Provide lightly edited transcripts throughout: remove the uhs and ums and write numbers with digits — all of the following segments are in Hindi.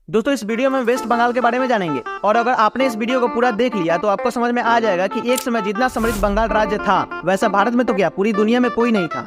दोस्तों इस वीडियो में वेस्ट बंगाल के बारे में जानेंगे और अगर आपने इस वीडियो को पूरा देख लिया तो आपको समझ में आ जाएगा कि एक समय जितना समृद्ध बंगाल राज्य था वैसा भारत में तो क्या पूरी दुनिया में कोई नहीं था।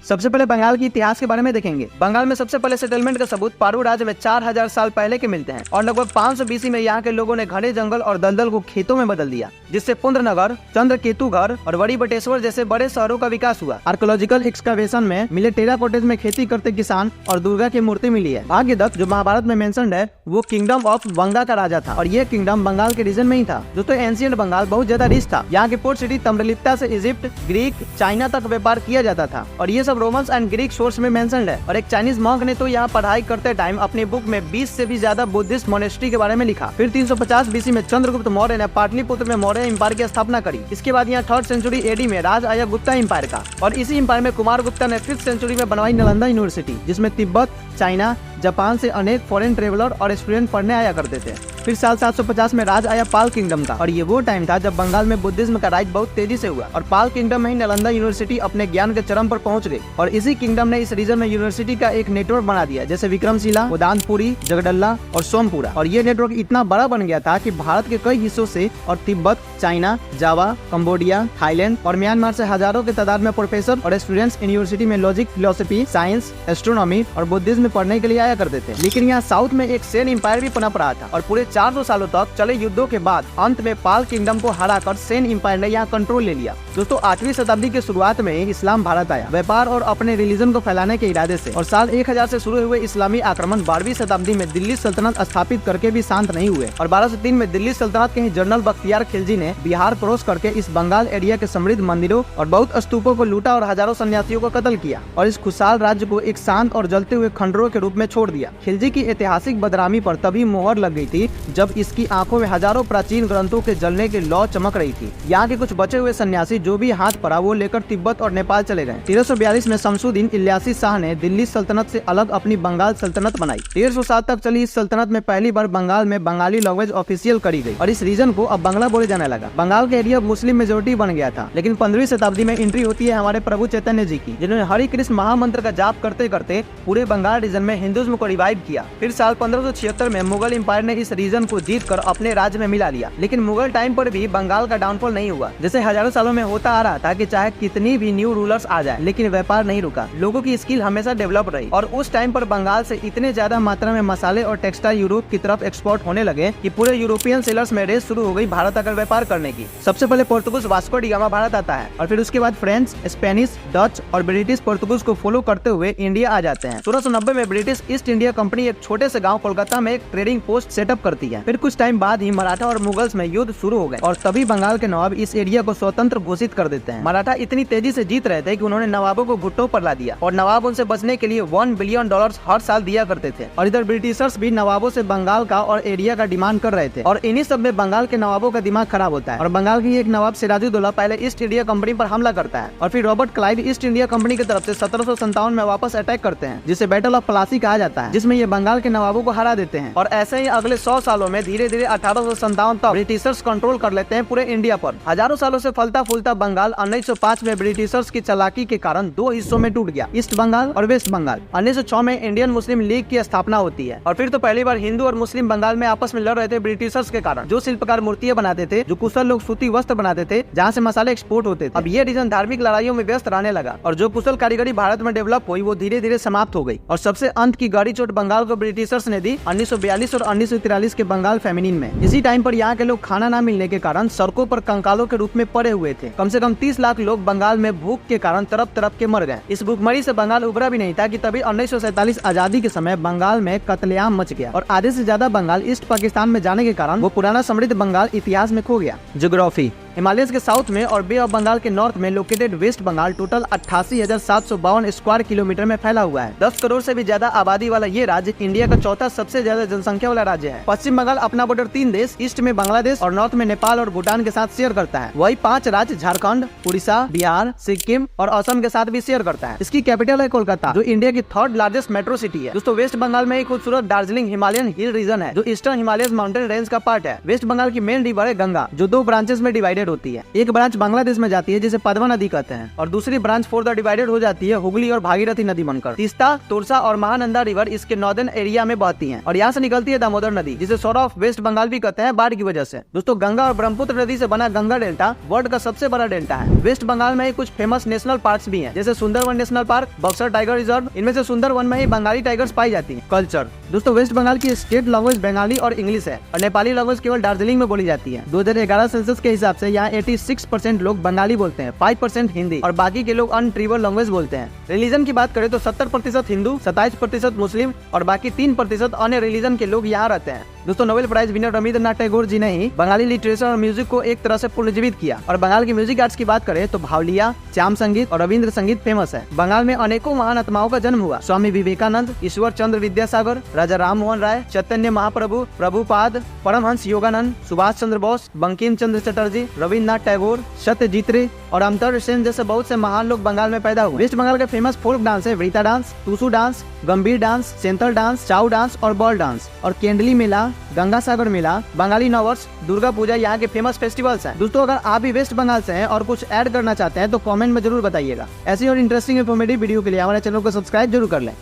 सबसे पहले बंगाल के इतिहास के बारे में देखेंगे। बंगाल में सबसे पहले सेटलमेंट का सबूत पारू राज्य में 4000 साल पहले के मिलते हैं और लगभग 500 BC में यहाँ के लोगों ने घने जंगल और दलदल को खेतों में बदल दिया, जिससे पुंद्रनगर, चंद्रकेतुगढ़ और बड़ी बटेश्वर जैसे बड़े शहरों का विकास हुआ। आर्कोलॉजिकल एक्सकवेशन में मिले टेराकोटेज में खेती करते किसान और दुर्गा की मूर्ति मिली है। भाग्यदत्त जो महाभारत में मेंशन्ड है वो किंगडम ऑफ बंगा का राजा था और ये किंगडम बंगाल के रीजन में ही था। दोस्तों एंशिएंट बंगाल बहुत ज्यादा रिच था। यहाँ के पोर्ट सिटी तम्रलिप्ता से इजिप्ट, ग्रीक, चाइना तक व्यापार किया जाता था और ये सब रोमन्स एंड ग्रीक सोर्स में मेंशन्ड है। और एक चाइनीज मॉन्क ने तो यहाँ पढ़ाई करते टाइम अपनी बुक में 20 से भी ज्यादा बुद्धिस्ट मोनेस्ट्री के बारे में लिखा। फिर 350 BC में चंद्रगुप्त मौर्य ने पाटलिपुत्र में मौर्य एम्पायर की स्थापना करी। इसके बाद यहाँ 3rd सेंचुरी AD में राज आया गुप्ता एम्पायर का और इसी एम्पायर में कुमार गुप्ता ने 5th सेंचुरी में बनवाई नालंदा यूनिवर्सिटी, जिसमें तिब्बत, चाइना, जापान से अनेक फॉरेन ट्रेवलर और स्टूडेंट पढ़ने आया करते थे। फिर साल 750 में राज आया पाल किंगडम का और ये वो टाइम था जब बंगाल में बुद्धिज्म का राज बहुत तेजी से हुआ और पाल किंगडम में ही नालंदा यूनिवर्सिटी अपने ज्ञान के चरम पर पहुंच गई और इसी किंगडम ने इस रीजन में यूनिवर्सिटी का एक नेटवर्क बना दिया, जैसे विक्रमशिला, उदानपुरी, जगडल्ला और सोमपुरा। और ये नेटवर्क इतना बड़ा बन गया था कि भारत के कई हिस्सों से और तिब्बत, चाइना, जावा, कंबोडिया, थाईलैंड और म्यांमार से हजारों के तादाद में प्रोफेसर और स्टूडेंट्स यूनिवर्सिटी में लॉजिक, फिलोसफी, साइंस, एस्ट्रोनॉमी और बुद्धिज्म पढ़ने के लिए आया करते थे। लेकिन यहाँ साउथ में एक सेन एम्पायर भी पनप रहा था और पूरे 400 सालों तक चले युद्धों के बाद अंत में पाल किंगडम को हराकर सेन एम्पायर ने यहाँ कंट्रोल ले लिया। दोस्तों 8वीं शताब्दी के शुरुआत में इस्लाम भारत आया व्यापार और अपने रिलीजन को फैलाने के इरादे से और साल 1000 से शुरू हुए इस्लामी आक्रमण 12वीं शताब्दी में दिल्ली सल्तनत स्थापित करके भी शांत नहीं हुए और 1203 में दिल्ली सल्तनत के ही जनरल बख्तियार खिलजी ने बिहार क्रॉस करके इस बंगाल एरिया के समृद्ध मंदिरों और बहुत स्तूपों को लूटा और हजारों सन्यासियों को कत्ल किया और इस खुशहाल राज्य को एक शांत और जलते हुए खंडरों के रूप में छोड़ दिया। खिलजी की ऐतिहासिक बदनामी पर तभी मोहर लग गई थी जब इसकी आंखों में हजारों प्राचीन ग्रंथों के जलने की लौ चमक रही थी। यहाँ के कुछ बचे हुए सन्यासी जो भी हाथ पड़ा वो लेकर तिब्बत और नेपाल चले गए। 1342 में शमसुद्दीन इल्यासी शाह ने दिल्ली सल्तनत से अलग अपनी बंगाल सल्तनत बनाई। 150 साल तक चली इस सल्तनत में पहली बार बंगाल में बंगाली लैंग्वेज ऑफिशियल करी गई और इस रीजन को अब बांग्ला बोले जाने लगा। बंगाल का एरिया मुस्लिम मेजोरिटी बन गया था, लेकिन 15वीं शताब्दी में एंट्री होती है हमारे प्रभु चैतन्य जी की, जिन्होंने हरि कृष्ण महामंत्र का जाप करते करते पूरे बंगाल रीजन में हिंदुइज्म को रिवाइव किया। फिर साल 1576 में मुगल एम्पायर ने इस रीजन को जीतकर अपने राज्य में मिला लिया। लेकिन मुगल टाइम पर भी बंगाल का डाउनफॉल नहीं हुआ, जैसे हजारों सालों में होता आ रहा था कि चाहे कितनी भी न्यू रूलर्स आ जाए लेकिन व्यापार नहीं रुका। लोगों की स्किल हमेशा डेवलप रही और उस टाइम पर बंगाल से इतने ज्यादा मात्रा में मसाले और टेक्सटाइल यूरोप की तरफ एक्सपोर्ट होने लगे कि पूरे यूरोपियन सेलर्स में रेस शुरू हो गई भारत आकर व्यापार करने की। सबसे पहले Portuguese Vasco D gamma Bharat आता है और फिर उसके बाद फ्रेंच, स्पेनिश, डच और ब्रिटिश पोर्तुगीज को फॉलो करते हुए इंडिया आ जाते हैं। 1690 में ब्रिटिश ईस्ट इंडिया कंपनी एक छोटे से गाँव कोलकाता में एक ट्रेडिंग पोस्ट सेटअप करती है। फिर कुछ टाइम बाद ही मराठा और मुगल्स में युद्ध शुरू हो गए और तभी बंगाल के नवाब इस एरिया को स्वतंत्र घोषित कर देते हैं। मराठा इतनी तेजी से जीत रहे थे कि उन्होंने नवाबों को घुटनों पर ला दिया और नवाब उनसे बचने के लिए $1 बिलियन हर साल दिया करते थे और इधर ब्रिटिशर्स भी नवाबों से बंगाल का और एरिया का डिमांड कर रहे थे और इन्हीं सब में बंगाल के नवाबों का दिमाग खराब होता है और बंगाल की एक नवाब सिराजुद्दौला पहले ईस्ट इंडिया कंपनी पर हमला करता है और फिर Robert Clive east India company की तरफ से 1757 में वापस अटैक करते हैं, जिसे बैटल ऑफ प्लासी कहा जाता है, जिसमें ये बंगाल के नवाबों को हरा देते हैं। और ऐसे ही अगले 100 सालों में धीरे धीरे 1857 तक ब्रिटिशर्स कंट्रोल कर लेते हैं पूरे इंडिया पर। हजारों सालों से फलता फूलता बंगाल 1905 में ब्रिटिशर्स की चालाकी के कारण 2 हिस्सों में टूट गया, ईस्ट बंगाल और वेस्ट बंगाल। 1906 में इंडियन मुस्लिम लीग की स्थापना होती है और फिर तो पहली बार हिंदू और मुस्लिम बंगाल में आपस में लड़ रहे थे ब्रिटिशर्स के कारण। जो शिल्पकार मूर्तियां बनाते थे, जो कुशल लोग सूती वस्त्र बनाते थे, जहाँ से मसाले एक्सपोर्ट होते थे। अब ये रीजन धार्मिक लड़ाइयों में व्यस्त रहने लगा और जो कुशल कारीगरी भारत में डेवलप हुई वो धीरे धीरे समाप्त हो गई और सबसे अंत की गाड़ी चोट बंगाल को ब्रिटिशर्स ने दी 1942 और 1943 के बंगाल फेमिनिन में। इसी टाइम पर यहाँ के लोग खाना न मिलने के कारण सड़कों पर कंकालों के रूप में पड़े हुए थे। कम से कम 30 लाख लोग बंगाल में भूख के कारण तरफ तरफ के मर गए। इस भूखमरी से बंगाल उभरा भी नहीं था कि तभी 1947 आजादी के समय बंगाल में कत्लेआम मच गया और आधे से ज्यादा बंगाल ईस्ट पाकिस्तान में जाने के कारण वो पुराना समृद्ध बंगाल इतिहास में खो गया। ज्योग्राफी हिमालय के साउथ में और बे ऑफ बंगाल के नॉर्थ में located west Bengal total 88,752 square kilometre में फैला हुआ है। 10 करोड़ से भी ज्यादा आबादी वाला ये राज्य इंडिया का चौथा सबसे ज्यादा जनसंख्या वाला राज्य है। पश्चिम बंगाल अपना बॉर्डर 3 देश, ईस्ट में बांग्लादेश और नॉर्थ में नेपाल और भूटान के साथ शेयर करता है। वही 5 राज्य झारखंड, उड़ीसा, बिहार, सिक्किम और असम के साथ भी शेयर करता है। इसकी कैपिटल है कोलकाता, जो इंडिया की 3rd लार्जेस्ट मेट्रो सिटी है। दोस्तों वेस्ट बंगाल में एक खूबसूरत दार्जिलिंग हिमालयन हिल रीजन है, जो ईस्टर्न हिमालय माउंटेन रेंज का पार्ट है। वेस्ट बंगाल की मेन रिवर है गंगा, जो 2 ब्रांचेस में डिवाइडेड होती है। एक ब्रांच बांग्लादेश में जाती है जिसे पद्मा नदी कहते हैं, और दूसरी ब्रांच फर्दर डिवाइडेड हो जाती है हुगली और भागीरथी नदी बनकर। तीस्ता, तोरसा और महानंदा रिवर इसके नॉर्दर्न एरिया में बहती हैं, और यहाँ से निकलती है दामोदर नदी, जिसे सोर्ट ऑफ वेस्ट बंगाल भी कहते हैं बाढ़ की वजह से। दोस्तों गंगा और ब्रह्मपुत्र नदी से बना गंगा डेल्टा वर्ल्ड का सबसे बड़ा डेल्टा है। वेस्ट बंगाल में कुछ फेमस नेशनल पार्क्स भी हैं, जैसे Sundarban national park, Buxar tiger reserve. इनमें से सुंदरवन में ही बंगाली टाइगर्स पाई जाती हैं। कल्चर, दोस्तों वेस्ट बंगाल की स्टेट लैंग्वेज बंगाली और इंग्लिश है, और नेपाली लैंग्वेज केवल दार्जिलिंग में बोली जाती है। 2011 सेंसस के हिसाब से यहाँ 86% लोग बंगाली बोलते हैं, 5% हिंदी और बाकी के लोग अन्य ट्राइबल लैंग्वेज बोलते हैं। रिलीजन की बात करें तो 70% हिंदू, 27% मुस्लिम और बाकी 3% अन्य रिलीजन के लोग यहाँ रहते हैं। दोस्तों Nobel prize winner Rabindranath Tagore ji ने ही बंगाली लिटरेचर और म्यूजिक को एक तरह से पुनर्जीवित किया। और बंगाल की म्यूजिक आर्ट्स की बात करें तो भावलिया, श्याम संगीत और रविंद्र संगीत फेमस है। बंगाल में अनेकों महान आत्माओं का जन्म हुआ। स्वामी विवेकानंद, ईश्वर चंद्र विद्यासागर, राजा राम मोहन राय, चैतन्य महाप्रभु, प्रभुपाद, परमहंस योगानंद, सुभाष चंद्र बोस, बंकिम चंद्र चटर्जी, रविंद्रनाथ टैगोर, सत्यजीत रे और अमर्त्य सेन जैसे बहुत से महान लोग बंगाल में पैदा हुए। वेस्ट बंगाल के फेमस फोल्क डांस है वृता डांस, टूसू डांस, गंभीर डांस, सेंथल डांस, चाउ डांस और बॉल डांस। और केंडली मेला, गंगा सागर मेला, बंगाली नववर्ष, दुर्गा पूजा यहाँ के फेमस फेस्टिवल्स हैं। दोस्तों अगर आप भी वेस्ट बंगाल से हैं और कुछ ऐड करना चाहते हैं तो कमेंट में जरूर बताइएगा। ऐसी और इंटरेस्टिंग इन्फॉर्मेटिव वीडियो के लिए हमारे चैनल को सब्सक्राइब जरूर कर लें।